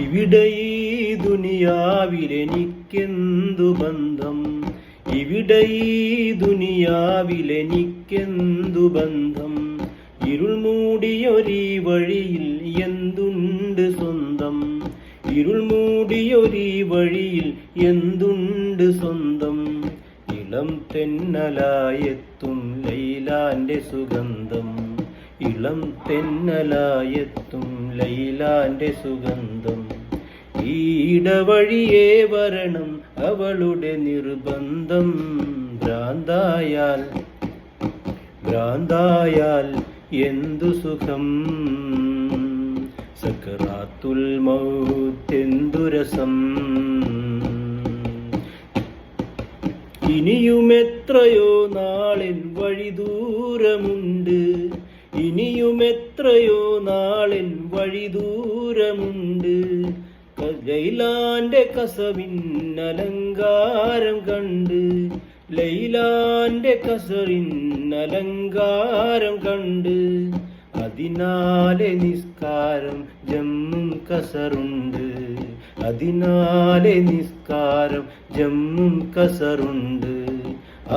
ഇവിടെ ഈ ദുനിയാവിലെനിക്കെന്തു ബന്ധം, ഇവിടെ ഈ ദുനിയാവിലെനിക്കെന്തു ബന്ധം. ഇരുൾ മൂടിയൊരീ വഴിയിൽ എന്തുണ്ട് സ്വന്തം, ഇരുൾ മൂടിയൊരീ വഴിയിൽ എന്തുണ്ട് സ്വന്തം. ഇളം തെന്നലായെത്തും ലൈലാന്റെ സുഗന്ധം, ഇളം തെന്നലായെത്തും ലൈലാന്റെ സുഗന്ധം. ഈടവഴിയേ വരണം അവളുടെ നിർബന്ധം. ഭ്രാന്തായാൽ ഭ്രാന്തായാൽ എന്തു സുഖം, സക്കറാത്തുൽ മൗത്തെന്തു രസം. ഇനിയുമെത്രയോ നാളിൻ വഴി ദൂരമുണ്ട്, ഇനിയുമെത്രയോ നാളിൻ വഴി ദൂരമുണ്ട്. ലൈലാന്റെ കസവിന്നലങ്കാരം കണ്ട്, ലൈലാന്റെ കസറിന്നലങ്കാരം കണ്ട്. അതിനാലെ നിസ്കാരം ജമ്മും കസറുണ്ട്, അതിനാലെ നിസ്കാരം ജമ്മും കസറുണ്ട്.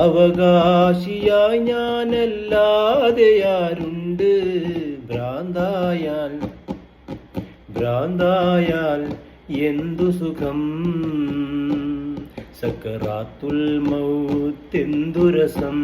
അവകാശിയായി ഞാനല്ലാതെ ആരുണ്ട്, ഭ്രാന്തായാൽ ഭ്രാന്തായാൽ എന്തു സുഖം, സക്കറാത്തുൽ മൗത്തെന്തു രസം.